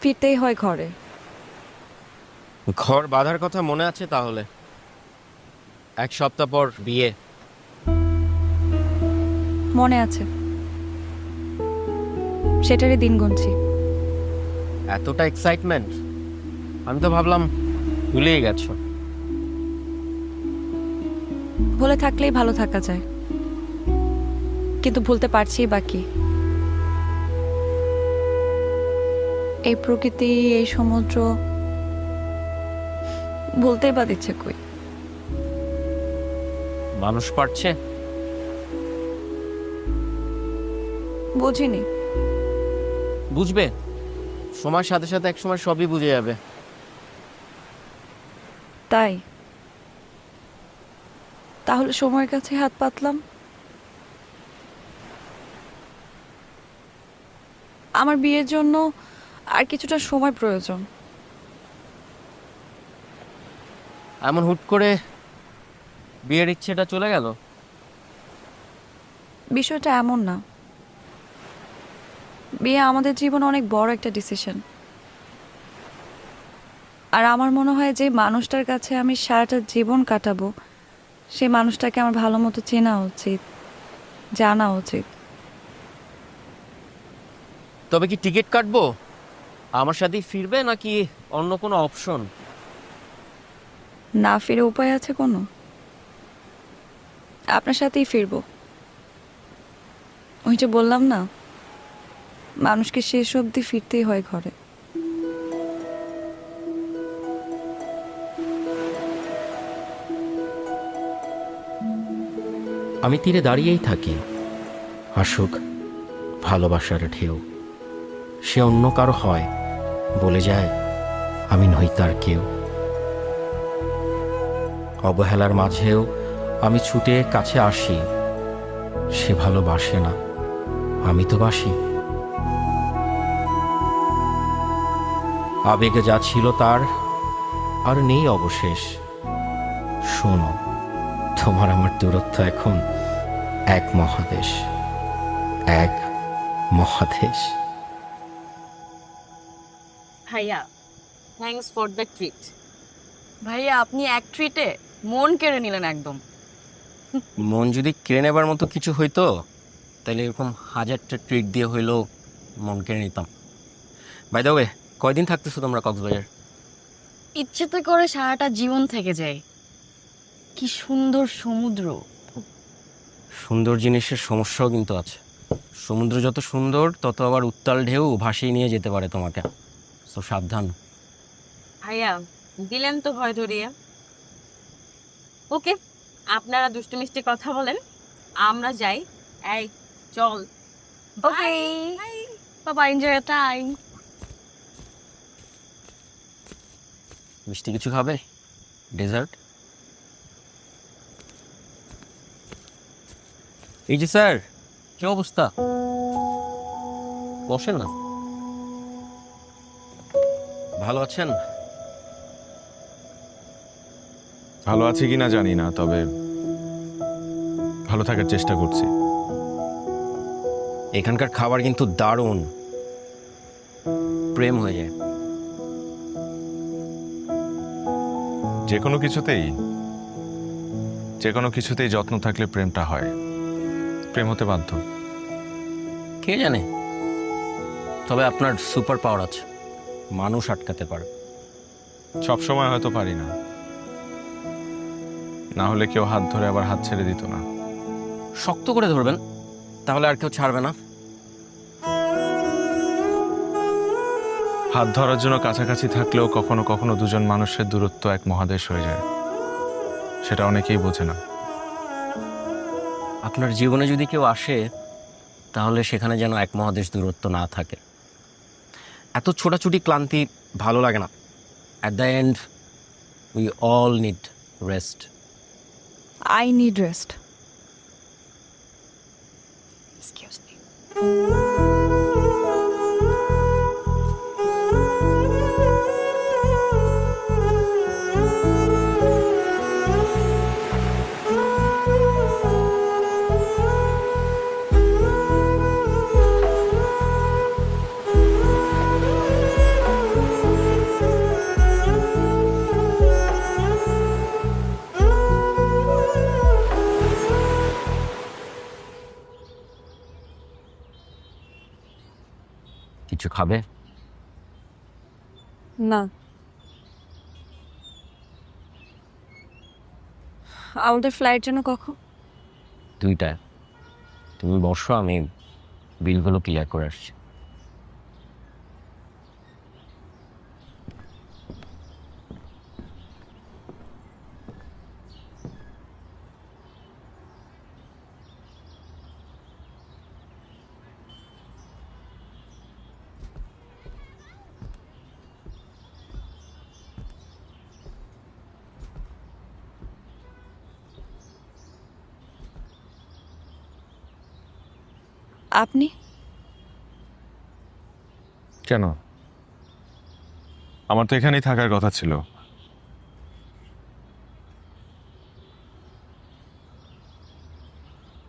Speaker 1: ফিরতেই হয় ঘরে।
Speaker 10: ঘর বাঁধার কথা মনে আছে তাহলে? 1 সপ্তাহ পর বিয়ে।
Speaker 1: মনে আছে, সেটারই দিন গুনছি।
Speaker 10: এতটা এক্সাইটমেন্ট, আমি তো ভাবলাম ভুলেই গেছো।
Speaker 1: ভুলে থাকলেই ভালো থাকা যায়, কিন্তু ভুলতে পারছি বাকি। এই প্রকৃতি, এই সমুদ্র ভুলতেই বা দিচ্ছে কই?
Speaker 10: মানুষ পারছে?
Speaker 1: বুঝিনি।
Speaker 10: বুঝবে, সময়ের সাথে সাথে এক সময় সবই বুঝে যাবে।
Speaker 1: তাই তাহলে সময়ের কাছে হাত পাতলাম। আমার বিয়ের জন্য আর কিছুটা সময় প্রয়োজন।
Speaker 10: এমন হুট করে বিয়ের ইচ্ছেটা চলে গেল?
Speaker 1: বিষয়টা এমন না, বিয়ে আমাদের জীবনে অনেক বড় একটা ডিসিশন। আর আমার মনে হয় যে মানুষটার কাছে আমি সারাটা জীবন কাটাবো, সেই মানুষটাকে আমার ভালো মতো চেনা উচিত, জানা উচিত।
Speaker 10: তবে কি টিকিট কাটবো? আমার সাথেই ফিরবে নাকি অন্য কোনো অপশন?
Speaker 1: না ফিরে উপায় আছে কোনো? আপনার সাথেই ফিরবো। ওই যে বললাম না, মানুষকে শেষ অবধি ফিরতেই হয় ঘরে।
Speaker 10: আমি তীরে দাঁড়িয়েই থাকি, আসুক ভালোবাসার ঢেউ। সে অন্য কারো হয়, বলে যায় আমি নই তার কেউ। অবহেলার মাঝেও আমি ছুটে কাছে আসি। সে ভালোবাসে না, আমি তো বাসি। আবেগে যা ছিল তার আর নেই অবশেষ। শোনো, তোমার আমার দূরত্ব এখন 1 মহাদেশ, 1 মহাদেশ।
Speaker 6: ভাইয়া, থ্যাঙ্কস ফর দ্য ট্রিট। ভাইয়া, আপনি এক ট্রিটে মন কেড়ে নিলেন একদম।
Speaker 10: মন যদি কেড়ে নেবার মতো কিছু হইতো তাহলে এরকম 1000টা ট্রিট দিয়ে হইলেও মন কেড়ে নিতাম। বাই দ্য ওয়ে, কয়দিন থাকতেছো তোমরা কক্সবাজার?
Speaker 6: ইচ্ছেতে করে সারাটা জীবন থেকে যায়। কি সুন্দর সমুদ্র।
Speaker 10: সুন্দর জিনিসের সমস্যাও কিন্তু আছে। সমুদ্র যত সুন্দর তত আবার উত্তাল ঢেউ ভাসিয়ে নিয়ে যেতে পারে তোমাকে, তো সাবধান।
Speaker 2: ভাইয়া, দিলেন তো ভয় ধরিয়ে। ওকে, আপনারা দুষ্টু মিষ্টি কথা বলেন, আমরা যাই। এই চল।
Speaker 6: ওকে, বাবা, এনজয় ইওর টাইম।
Speaker 10: মিষ্টি কিছু খাবে? ডেজার্ট? এই যে স্যার, কি অবস্থা? বসেন না। ভালো আছেন?
Speaker 4: ভালো আছি কিনা জানি না, তবে ভালো থাকার চেষ্টা করছি।
Speaker 10: এখানকার খাবার কিন্তু দারুণ, প্রেম হয়ে যায়।
Speaker 4: যে কোনো কিছুতেই যত্ন থাকলে প্রেমটা হয়, প্রেম হতে বাধ্য।
Speaker 10: কে জানে, তবে আপনার সুপার পাওয়ার আছে, মানুষ আটকাতে পারে।
Speaker 4: সব সময় হয়তো পারি না, না হলে কেউ হাত ধরে আবার হাত ছেড়ে দিত না।
Speaker 10: শক্ত করে ধরবেন, তাহলে আর কেউ ছাড়বে না।
Speaker 4: হাত ধরার জন্য কাছাকাছি থাকলেও কখনো কখনো দুজন মানুষের দূরত্ব 1 মহাদেশ হয়ে যায়, সেটা অনেকেই বোঝে না।
Speaker 10: আপনার জীবনে যদি কেউ আসে তাহলে সেখানে যেন 1 মহাদেশ দূরত্ব না থাকে। এত ছোটাছুটি ক্লান্তি ভালো লাগে না। At the end we all need rest.
Speaker 1: I need rest.
Speaker 6: Excuse me.
Speaker 10: কিছু খাবে?
Speaker 1: না, আমাদের ফ্লাইট যেন কখন?
Speaker 10: 2টায়। তুমি বসো, আমি বিলগুলো ক্লিয়ার করে আসছি।
Speaker 1: আপনি?
Speaker 4: কেন? আমার তো এখানেই থাকার কথা ছিল।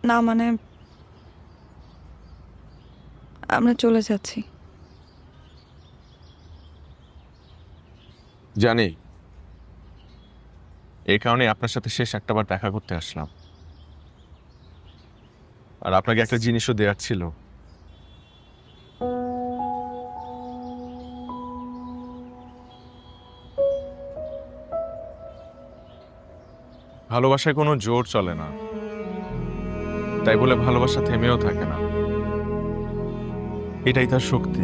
Speaker 1: না মানে আমরা চলে যাচ্ছি।
Speaker 4: জানি, এই কারণে আপনার সাথে শেষ একটাবার দেখা করতে আসলাম। আর আপনাকে একটা জিনিসও দেওয়ার ছিল। ভালোবাসায় কোনো জোর চলে না, তাই বলে ভালোবাসা থেমেও থাকে না। এটাই তার শক্তি।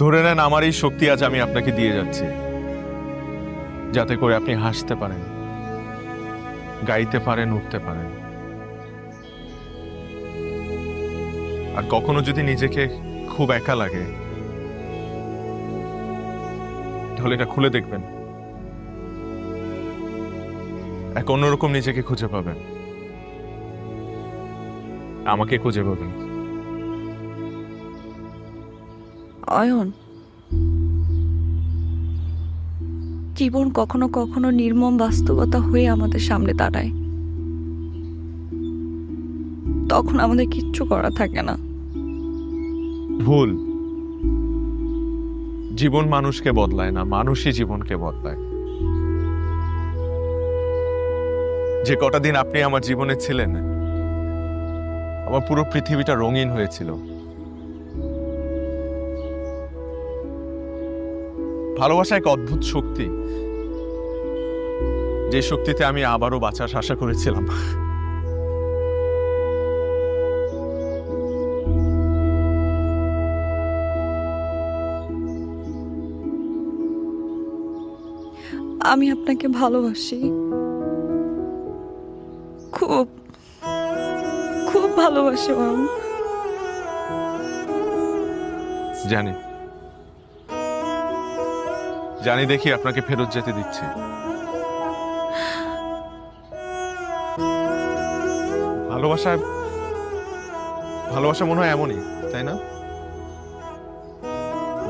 Speaker 4: ধরে নেন আমার এই শক্তি আজ আমি আপনাকে দিয়ে যাচ্ছি, যাতে করে আপনি হাসতে পারেন, গাইতে পারেন, উঠতে পারেন। আর কখনো যদি নিজেকে খুব একা লাগে, তাহলে এটা খুলে দেখবেন, এক অন্যরকম নিজেকে খুঁজে পাবেন, আমাকে খুঁজে পাবেন।
Speaker 1: অয়ন, জীবন কখনো কখনো নির্মম বাস্তবতা হয়ে আমাদের সামনে দাঁড়ায়, তখন আমাদের কিচ্ছু করা থাকে না।
Speaker 4: ভুল। জীবন মানুষকে বদলায় না, মানুষই জীবনকে বদলায়। যে কটা দিন আপনি আমার জীবনে ছিলেন, আমার পুরো পৃথিবীটা রঙিন হয়েছিল। ভালোবাসা এক অদ্ভুত শক্তি, যে শক্তিতে আমি আবারও বাঁচার আশা করেছিলাম।
Speaker 1: আমি আপনাকে ভালোবাসি, খুব খুব ভালোবাসি অয়ন।
Speaker 4: জানি, জানি, দেখি আপনাকে ফেরত যেতে দিচ্ছি। ভালোবাসায় ভালোবাসা মনে হয় এমনই, তাই না?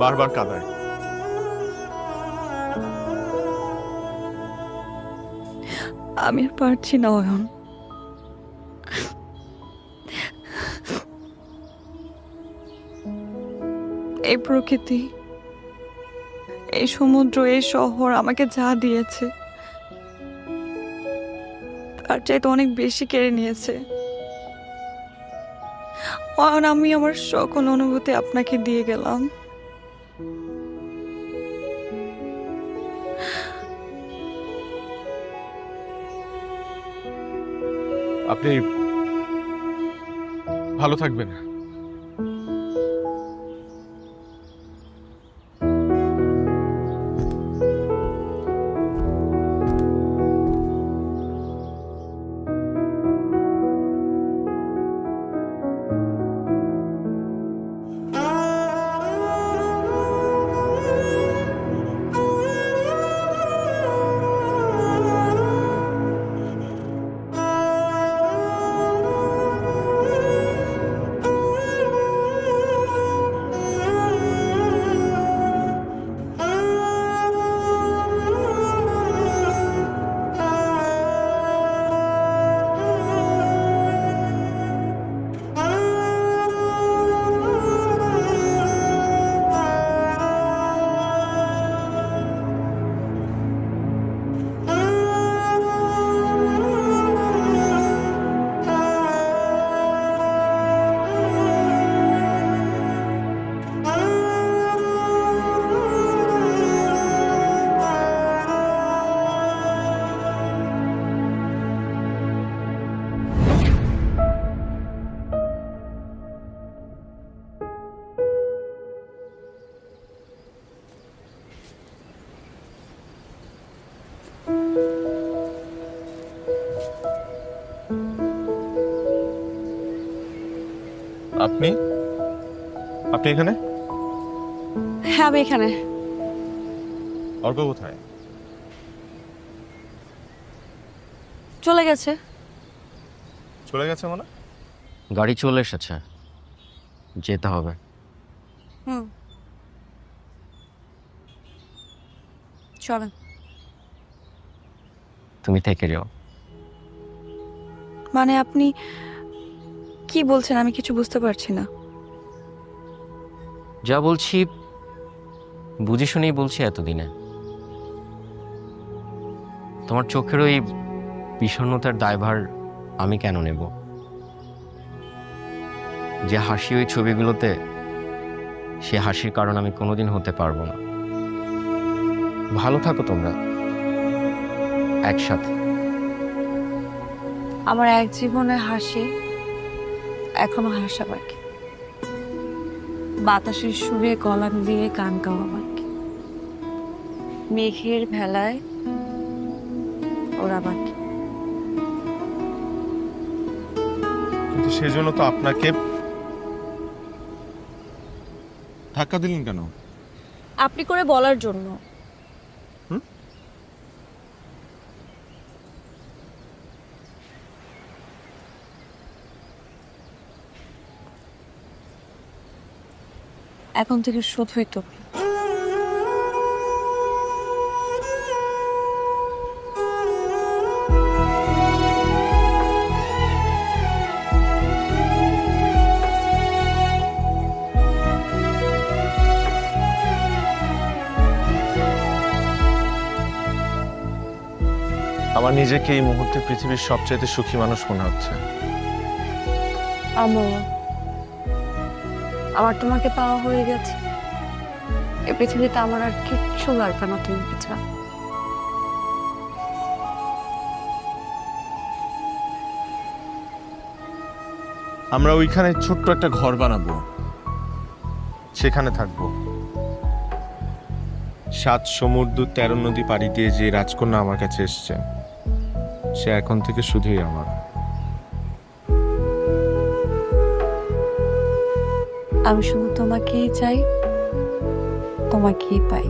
Speaker 4: বারবার কাঁদায়।
Speaker 1: আমি আর পারছি না অয়ন। এই প্রকৃতি, এই সমুদ্র, এই শহর আমাকে যা দিয়েছে তার চাইতে অনেক বেশি কেড়ে নিয়েছে। অয়ন, আমি আমার সকল অনুভূতি আপনাকে দিয়ে গেলাম।
Speaker 4: আপনি ভালো থাকবেন। আপনি আপনি এখানে?
Speaker 1: হ্যাঁ আমি এখানে।
Speaker 4: অর্ক কোথায়?
Speaker 1: চলে গেছে।
Speaker 4: চলে গেছে মানে?
Speaker 10: গাড়ি চলে এসেছে, যেতে হবে।
Speaker 1: হুম, চলেন।
Speaker 10: তুমি থেকে যাও।
Speaker 1: মানে আপনি কি বলছেন আমি কিছু বুঝতে পারছি না।
Speaker 10: যা বলছি বুঝে শুনেই বলছি এতদিনে। তোমার চোখের ওই বিষণ্ণতার দায়ভার আমি কেন নেব? যে হাসি ওই ছবিগুলোতে, সে হাসির কারণ আমি কোনোদিন হতে পারবো না। ভালো থাকো তোমরা একসাথে।
Speaker 1: আমার এক জীবনে হাসি এখনো হাসা বাকি, বাতাসের সুরে গলা মিলিয়ে গান গাওয়া বাকি, মেঘের ভেলায় ওরা বাকি।
Speaker 4: কিন্তু সেজন্য তো আপনাকে ধাক্কা দিলেন কেন?
Speaker 1: আপনি করে বলার জন্য। এখন থেকে শুধুই তো
Speaker 4: আমার নিজেকে এই মুহূর্তে পৃথিবীর সবচেয়ে সুখী মানুষ মনে হচ্ছে।
Speaker 1: আমার তোমাকে পাওয়া হয়ে গেছে। এ পৃথিবীতে আমার আর কিচ্ছু লাগবে না তুমি ছাড়া।
Speaker 4: আমরা ওইখানে ছোট্ট একটা ঘর বানাবো, সেখানে থাকবো। 7 সমুদ্র 13 নদী পাড়ি দিয়ে যে রাজকন্যা আমার কাছে এসছে, সে এখন থেকে শুধুই আমার।
Speaker 1: আমি শুধু তোমাকেই চাই, তোমাকেই পাই।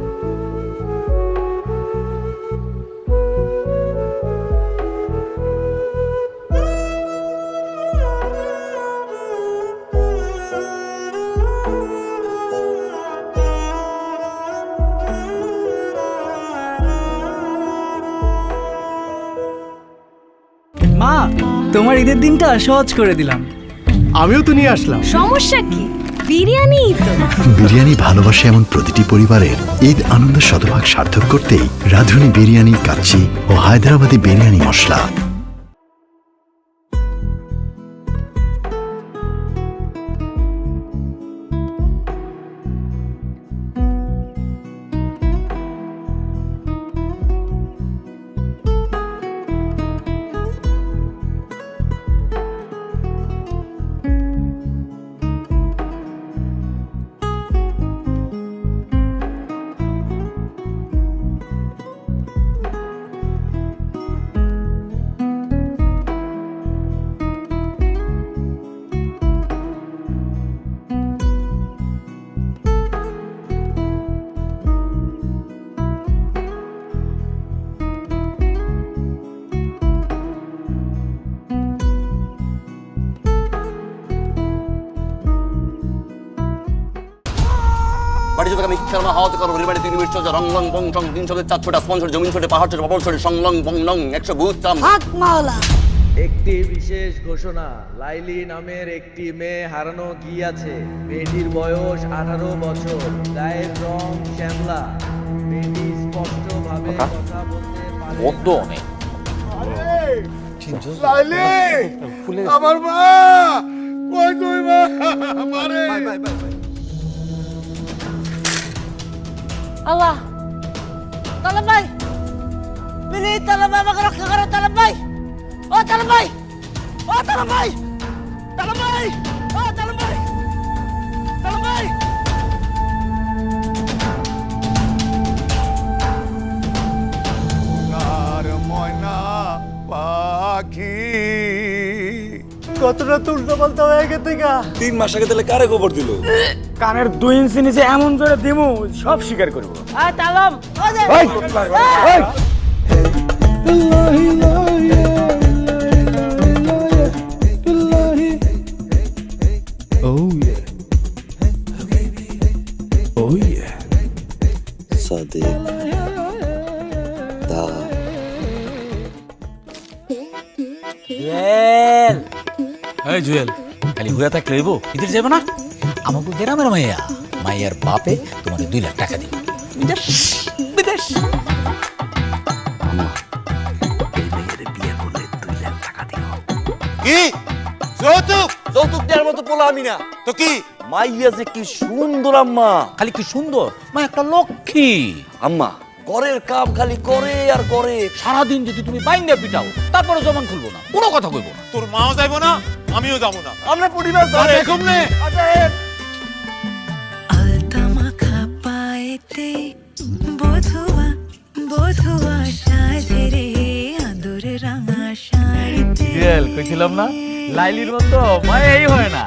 Speaker 8: মা, তোমার ঈদের দিনটা সহজ করে দিলাম।
Speaker 7: আমিও তো নিয়ে আসলাম।
Speaker 6: সমস্যা কি? বিরিয়ানি তো।
Speaker 9: বিরিয়ানি ভালোবাসে এমন প্রতিটি পরিবারের ঈদ আনন্দ শতভাগ সার্থক করতেই রাঁধুনি বিরিয়ানি কাচ্চি ও হায়দ্রাবাদি বিরিয়ানি মশলা।
Speaker 11: বাড়ি যদি আমি শর্মা হাওয়াত করো রিবাড়ি 3 মিনিট চলছে রং লং বং টং 3 ছোটে 4 ছোটে স্পন্সর জমিন ছোটে পাহাড় ছোটে পাপড় ছোটে সংলং বং নং 100 ভূত চাম।
Speaker 6: হক মাওলা।
Speaker 12: একটি বিশেষ ঘোষণা, লাইলি নামের একটি মেয়ে হারানো গিয়েছে। মেয়েটির বয়স 18 বছর, গায়ের রং শ্যামলা। মেয়েটি স্পষ্টভাবে কথা বলতে পারে।
Speaker 11: বদ্ধ অনেক।
Speaker 7: লাইলি, আমার মা কই তুই মা? মারে
Speaker 6: আল্লাহ, তালাব ভাই, প্লিজ তালাব ভাই আমাকে রক্ষা করো। তালাব ভাই, ও তালাব ভাই, ও তালাব ভাই, তালাব ভাই, ও তালাব ভাই, তালাব ভাই।
Speaker 7: আর ময়না পাখি কতটা তুলতে পাল্টা হয়ে গেছে গা
Speaker 8: 3 মাস আগে তাহলে কারে খবর দিল কানের 2 ইঞ্চি নিচে এমন জোরে দিমু সব স্বীকার করব
Speaker 11: সাদিক দা
Speaker 8: এই জুয়েল খালি হুয়া থাকলে হইব ইদের যাবে না আমাকে গ্রামের মাইয়া মাইয়ার বাপে তোমাকে 2 লাখ টাকা দিবে বিদেশ
Speaker 7: কি যৌতুক
Speaker 11: যৌতুক দেওয়ার মতো পোলা আমি না
Speaker 7: তো কি
Speaker 11: মাইয়া যে কি সুন্দর আম্মা
Speaker 8: খালি কি সুন্দর মা একটা লক্ষ্মী
Speaker 11: আম্মা ঘরের কাম খালি করে আর করে
Speaker 8: সারাদিন যদি তুমি বাইন্দা পিটাও তারপরে জমান খুলবো না কোনো কথা কইবো না
Speaker 7: তোর মাও যাইবো না আমিও যাবো না
Speaker 11: আমরা পরিবার ধরে
Speaker 7: দেখুন নে
Speaker 12: জুয়েল কইছিলাম না লাইলির মতো মায়াই হয় না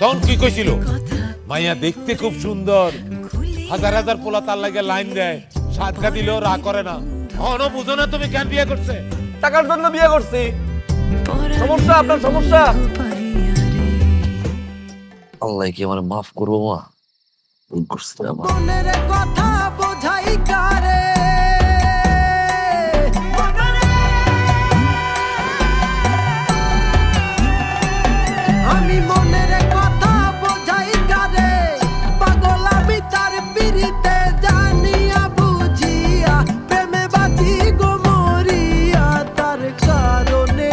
Speaker 7: তখন কি কইছিল মাইয়া দেখতে খুব সুন্দর হাজার হাজার পোলা তার লাগে লাইন দেয় সাতটা দিলেও রা করে না অনো বুঝো না তুমি কেন বিয়ে করছে
Speaker 11: টাকার জন্য বিয়ে করছি সমস্যা আপনার সমস্যা আল্লাহ কি আমার মাফ করবো মা ভুল করছি আমার
Speaker 7: কথা বোঝাই কারে আমি মনের কথা বোঝাই কারে পাগল আমি তার পিরিতে জানিয়া বুঝিয়া প্রেমে বাজি গো মরিয়া তার কারণে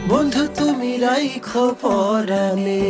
Speaker 7: বন্ধু তুমি রাইখো পরাণে